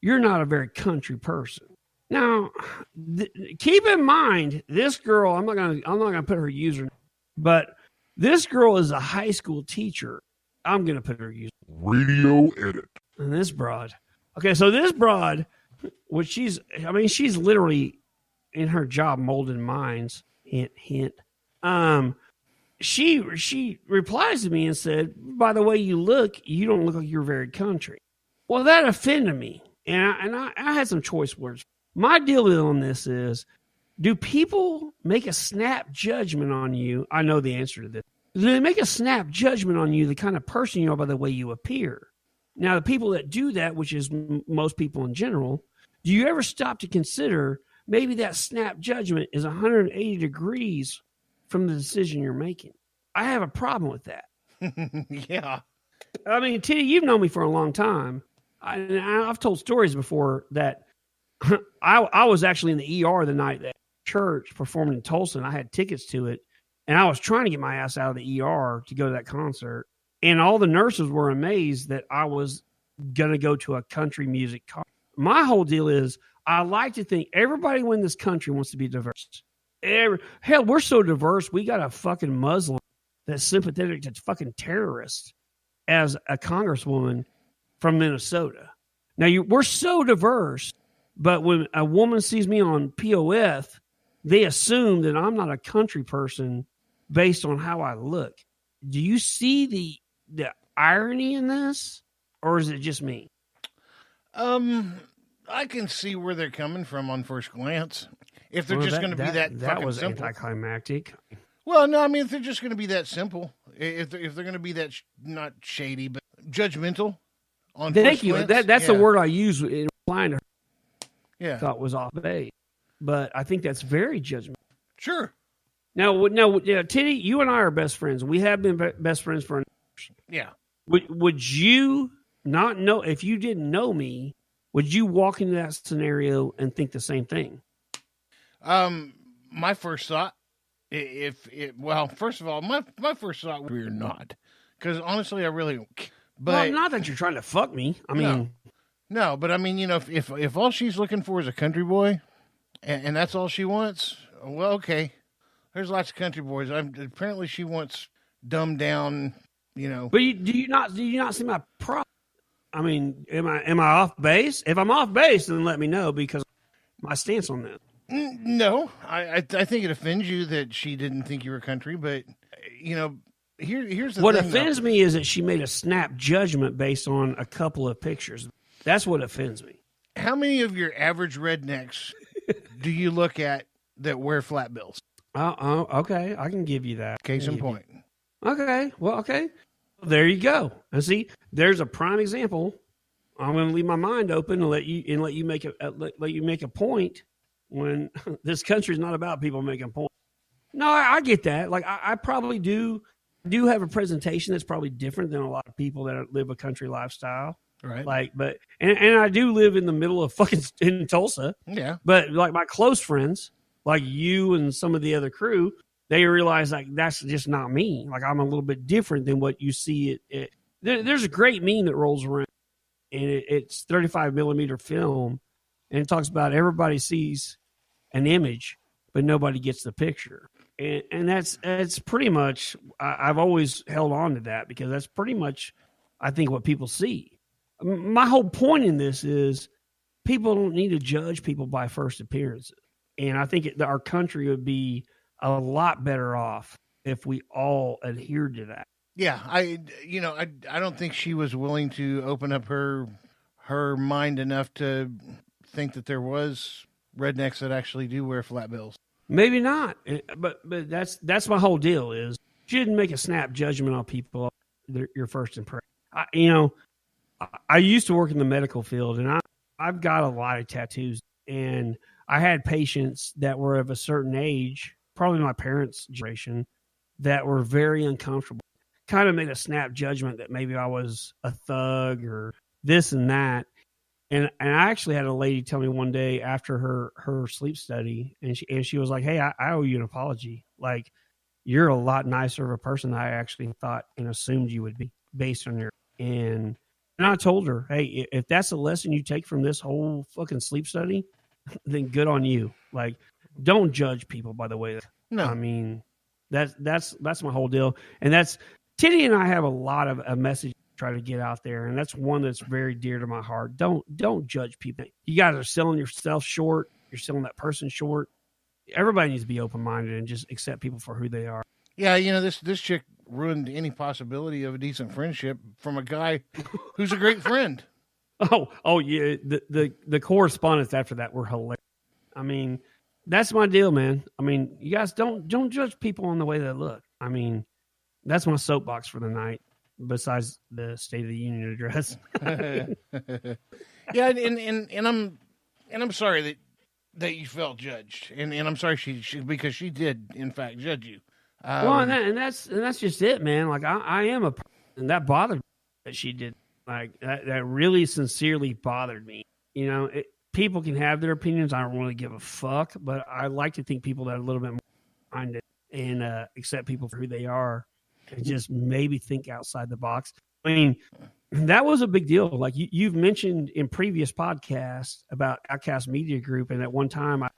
you're not a very country person. Now, keep in mind, this girl, I'm not gonna put her user, but this girl is a high school teacher. I'm gonna put her user. Radio edit. And this broad. Okay, so this broad, which she's literally in her job molding minds. Hint, hint. She replies to me and said, by the way you look, you don't look like you're very country. Well, that offended me. And I had some choice words. My deal on this is, do people make a snap judgment on you? I know the answer to this. Do they make a snap judgment on you, the kind of person you are, by the way you appear? Now, the people that do that, which is most people in general, do you ever stop to consider maybe that snap judgment is 180 degrees from the decision you're making? I have a problem with that. Yeah. I mean, Tiddy, you've known me for a long time. I've told stories before that I was actually in the ER the night that church performed in Tulsa, and I had tickets to it, and I was trying to get my ass out of the ER to go to that concert, and all the nurses were amazed that I was going to go to a country music concert. My whole deal is I like to think everybody in this country wants to be diverse. Hell, we're so diverse, we got a fucking Muslim that's sympathetic to fucking terrorists as a congresswoman from Minnesota. Now, we're so diverse, but when a woman sees me on POF, they assume that I'm not a country person based on how I look. Do you see the irony in this, or is it just me? I can see where they're coming from on first glance. If they're just going to be that fucking was simple. Anticlimactic. Well, no, I mean, if they're just going to be that simple, if they're going to be that not shady but judgmental on Thank first you. glance, That's the word I use in replying to her. Yeah, Thought was off base, but I think that's very judgmental. Sure. Now, Tiddy, you and I are best friends. We have been best friends for. Yeah. Would you not know if you didn't know me? Would you walk into that scenario and think the same thing? My first thought, first of all, my first thought we're not, because honestly, I really don't. But well, not that you're trying to fuck me. I mean, no, but I mean, if all she's looking for is a country boy, and that's all she wants, well, okay. There's lots of country boys. Apparently, she wants dumbed down. But do you not see my problem? I mean, am I off base? If I'm off base, then let me know, because my stance on that. No, I think it offends you that she didn't think you were country, but here's the what thing. What offends me is that she made a snap judgment based on a couple of pictures. That's what offends me. How many of your average rednecks do you look at that wear flat bills? Okay, I can give you that. Case in point. Okay, well, okay. There you go. And see, there's a prime example. I'm going to leave my mind open and let you make a point when this country is not about people making points. No, I get that. Like I probably do have a presentation that's probably different than a lot of people that live a country lifestyle. Right. Like, but and I do live in the middle of fucking in Tulsa. Yeah. But like my close friends, like you and some of the other crew, they realize like that's just not me. Like I'm a little bit different than what you see. There's a great meme that rolls around, and it's 35 millimeter film, and it talks about everybody sees an image, but nobody gets the picture. And that's pretty much, I've always held on to that, because that's pretty much, I think, what people see. My whole point in this is people don't need to judge people by first appearances. And I think our country would be a lot better off if we all adhered to that. Yeah, I don't think she was willing to open up her mind enough to think that there was rednecks that actually do wear flat bills. Maybe not, but that's my whole deal. Is she didn't make a snap judgment on people your first impression. I used to work in the medical field, and I've got a lot of tattoos, and I had patients that were of a certain age, probably my parents' generation, that were very uncomfortable. Kind of made a snap judgment that maybe I was a thug or this and that. And I actually had a lady tell me one day after her sleep study, and she was like, "Hey, I owe you an apology. Like, you're a lot nicer of a person than I actually thought and assumed you would be based on your." And And I told her, hey, if that's a lesson you take from this whole fucking sleep study, then good on you. Like, don't judge people by the way. No. I mean, that's my whole deal. And that's Tiddy and I have a lot of a message to try to get out there, and that's one that's very dear to my heart. Don't judge people. You guys are selling yourself short. You're selling that person short. Everybody needs to be open minded and just accept people for who they are. Yeah, this chick ruined any possibility of a decent friendship from a guy who's a great friend. Oh yeah. The correspondence after that were hilarious. I mean, that's my deal, man. I mean, you guys don't judge people on the way they look. I mean, that's my soapbox for the night. Besides the State of the Union address. Yeah, and I'm sorry that you felt judged, and I'm sorry she because she did in fact judge you. Well, and that's just it, man. Like I am a person, and that bothered me that she did. Like that really sincerely bothered me. You know, people can have their opinions. I don't really give a fuck, but I like to think people that are a little bit more minded and accept people for who they are, and just maybe think outside the box. I mean, that was a big deal. Like you've mentioned in previous podcasts about Outcast Media Group, and at one time I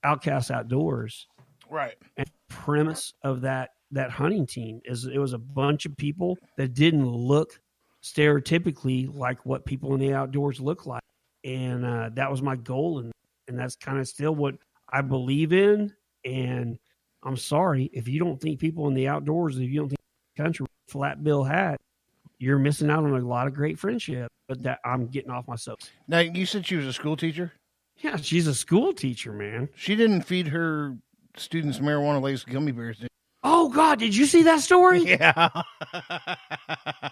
Outcast Outdoors. Right. And the premise of that hunting team is it was a bunch of people that didn't look stereotypically like what people in the outdoors look like. And that was my goal. And that's kind of still what I believe in. And I'm sorry, if you don't think people in the outdoors, if you don't think country flat bill hat, you're missing out on a lot of great friendship. But that I'm getting off my soapbox. Now, you said she was a school teacher? Yeah, she's a school teacher, man. She didn't feed her students marijuana-laced gummy bears, did she? Oh, God, did you see that story? Yeah.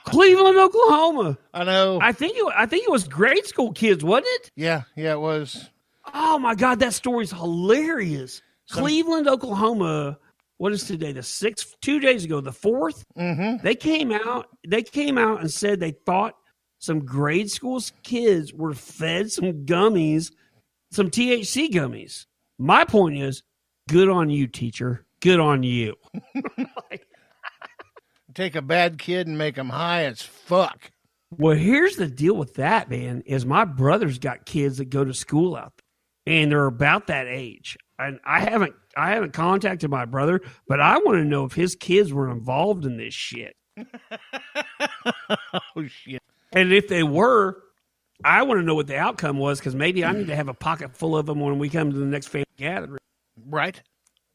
Cleveland, Oklahoma. I know. I think it was grade school kids, wasn't it? Yeah, it was. Oh, my God, that story's hilarious. Cleveland, Oklahoma, what is today, the 6th? 2 days ago, the 4th? Mm-hmm. They came out and said they thought some grade school kids were fed some gummies, some THC gummies. My point is, good on you, teacher. Good on you. Take a bad kid and make them high as fuck. Well, here's the deal with that, man, is my brother's got kids that go to school out there, and they're about that age. And I haven't contacted my brother, but I want to know if his kids were involved in this shit. Oh, shit. And if they were, I want to know what the outcome was, because maybe I need to have a pocket full of them when we come to the next family gathering. Right.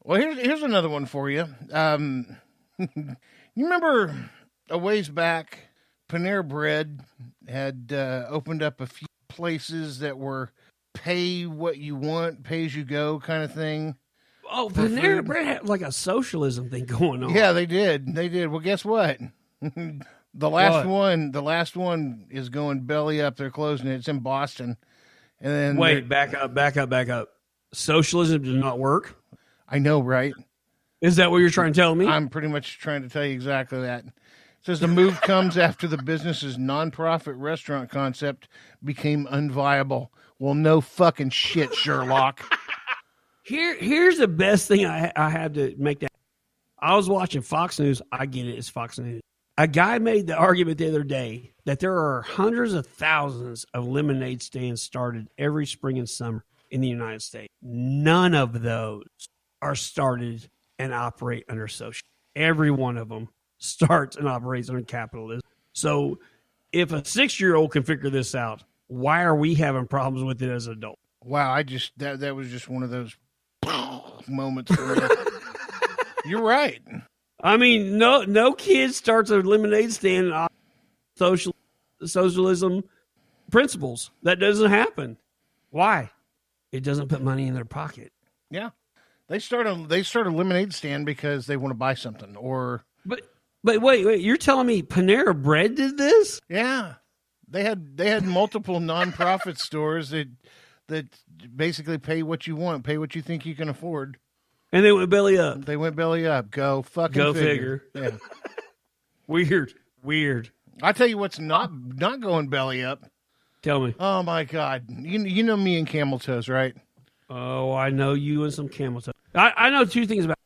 Well, here's another one for you. You remember a ways back, Panera Bread had opened up a few places that were pay what you want, pay as you go kind of thing. Oh, Panera Bread had like a socialism thing going on. Yeah, they did. Well, guess what? The last one is going belly up. They're closing it. It's in Boston. And then wait, back up. Socialism did not work. I know, right? Is that what you're trying to tell me? I'm pretty much trying to tell you exactly that. It says the move comes after the business's nonprofit restaurant concept became unviable. Well, no fucking shit, Sherlock. Here's the best thing I had to make that. I was watching Fox News. I get it. It's Fox News. A guy made the argument the other day that there are hundreds of thousands of lemonade stands started every spring and summer in the United States. None of those are started and operate under social. Every one of them starts and operates under capitalism. So if a 6-year-old can figure this out, why are we having problems with it as adults? Wow, that was just one of those moments for me. You're right. I mean, no kid starts a lemonade stand on socialism principles. That doesn't happen. Why? It doesn't put money in their pocket. Yeah. They start a lemonade stand because they want to buy something, or but wait, you're telling me Panera Bread did this? Yeah, they had multiple nonprofit stores that basically pay what you want, pay what you think you can afford, and they went belly up. Go fucking figure. Yeah, weird. I tell you what's not going belly up. Tell me. Oh my God, you know me and camel toes, right? Oh, I know you and some camel toes. I know two things about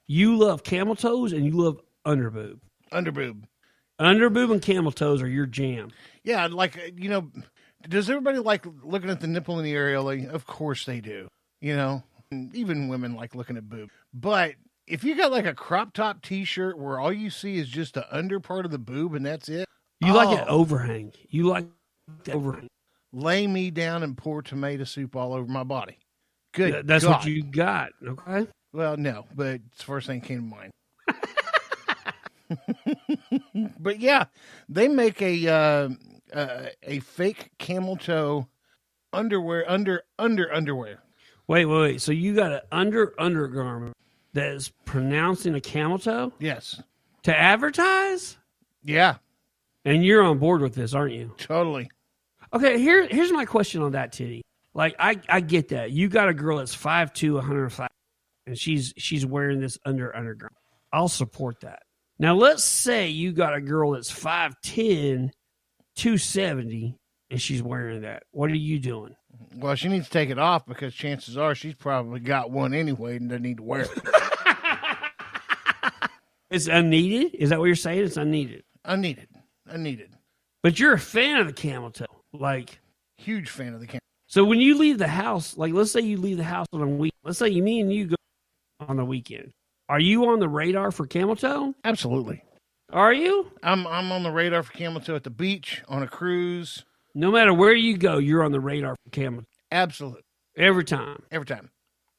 you. You love camel toes and you love underboob. Under boob and camel toes are your jam. Yeah, like, does everybody like looking at the nipple in the areola? Of course they do. And even women like looking at boob. But if you got like a crop top T-shirt where all you see is just the under part of the boob and that's it. You like an overhang. You like the overhang. Lay me down and pour tomato soup all over my body. Good. That's God. what you got. Okay. Well, no, but it's the first thing that came to mind. But yeah, they make a fake camel toe underwear under underwear. Wait. So you got an undergarment that is pronouncing a camel toe? Yes. To advertise? Yeah. And you're on board with this, aren't you? Totally. Okay, here's my question on that, Tiddy. Like, I get that. You got a girl that's 5'2", 105, and she's wearing this undergarment. I'll support that. Now, let's say you got a girl that's 5'10", 270, and she's wearing that. What are you doing? Well, she needs to take it off because chances are she's probably got one anyway and doesn't need to wear it. It's unneeded? Is that what you're saying? It's unneeded? Unneeded. But you're a fan of the camel toe. Like, huge fan of the camel. So when you leave the house, like let's say you leave the house on a week. Let's say me and you go on the weekend. Are you on the radar for camel toe? Absolutely. Are you? I'm on the radar for camel toe at the beach, on a cruise. No matter where you go, you're on the radar for camel toe. Absolutely. Every time. Every time.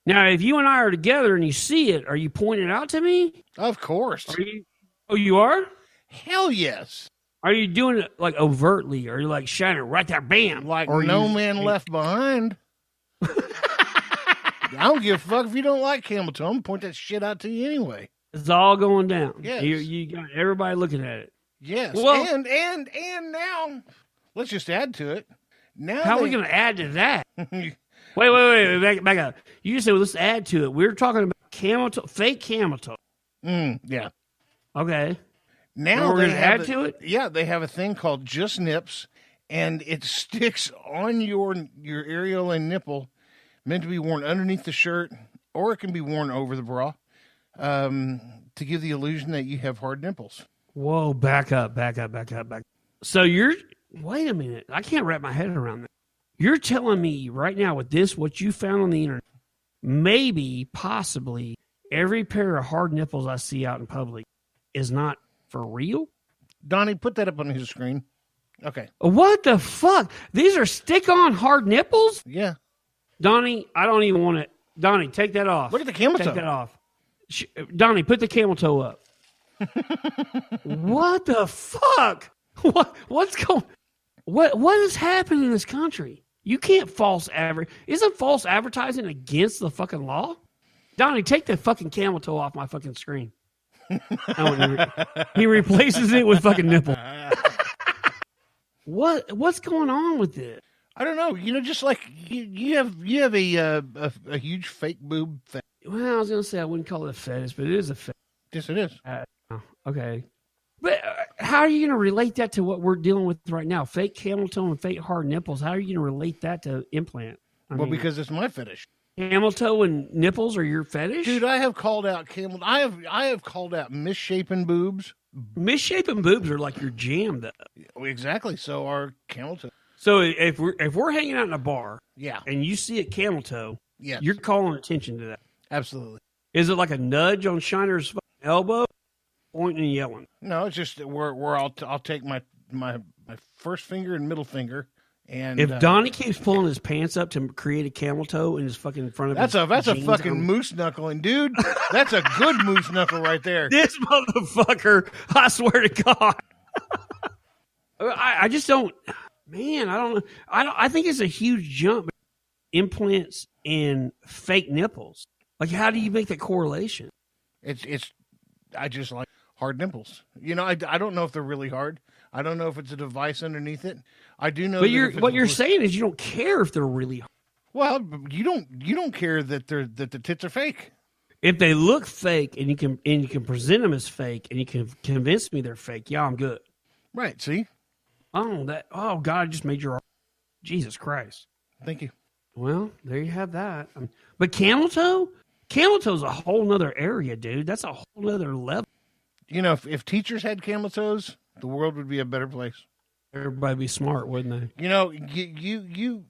Now, if you and I are together and you see it, are you pointing it out to me? Of course. Are you? Oh, you are? Hell yes. Are you doing it like overtly? Or are you like shining it right there, bam? Like no man left behind. I don't give a fuck if you don't like camel toe. I'm going to point that shit out to you anyway. It's all going down. Yes. You got everybody looking at it. Yes. Well, and now, let's just add to it. Now how are we going to add to that? Wait, back up. You just said, well, let's add to it. We're talking about camel toe, fake camel toe. Yeah. Okay. Now we're going to add to it? Yeah, they have a thing called Just Nips, and it sticks on your areola and nipple, meant to be worn underneath the shirt, or it can be worn over the bra, to give the illusion that you have hard nipples. Whoa, back up. So wait a minute. I can't wrap my head around that. You're telling me right now with this, what you found on the internet, maybe, possibly, every pair of hard nipples I see out in public is not for real? Donnie, put that up on his screen. Okay. What the fuck? These are stick-on hard nipples? Yeah. Donnie, I don't even want it. Donnie, take that off. Look at the camel toe. Take that off. Donnie, put the camel toe up. What the fuck? What is happening in this country? You can't Isn't false advertising against the fucking law? Donnie, take the fucking camel toe off my fucking screen. He replaces it with fucking nipple. What's going on with this? I don't know. Just like you have a huge fake boob fetish. Well, I was gonna say I wouldn't call it a fetish, but it is a fetish. Yes, it is. Okay. But how are you going to relate that to what we're dealing with right now? Fake camel toe and fake hard nipples. How are you going to relate that to implant? Because it's my fetish. Camel toe and nipples are your fetish? Dude, I have called out I have called out misshapen boobs. Misshapen boobs are like your jam, though. Exactly. So are camel toe. So if we're hanging out in a bar, yeah, and you see a camel toe, yeah, you're calling attention to that. Absolutely. Is it like a nudge on Shiner's elbow, pointing and yelling? No, it's just where I'll take my first finger and middle finger. And if Donnie keeps pulling his pants up to create a camel toe in his fucking front of that's a fucking moose knuckle, and dude, that's a good moose knuckle right there. This motherfucker, I swear to God, I just don't. Man, I don't know. I think it's a huge jump. Implants and fake nipples. Like, how do you make that correlation? I just like hard nipples. I don't know if they're really hard. I don't know if it's a device underneath it. I do know. But what you're saying is you don't care if they're really hard. Well, you don't care that the tits are fake. If they look fake and you can present them as fake and you can convince me they're fake, yeah, I'm good. Right. See. Oh, God, I just made your Jesus Christ. Thank you. Well, there you have that. But camel toe is a whole nother area, dude. That's a whole nother level. If teachers had camel toes, the world would be a better place. Everybody be smart, wouldn't they? You know, you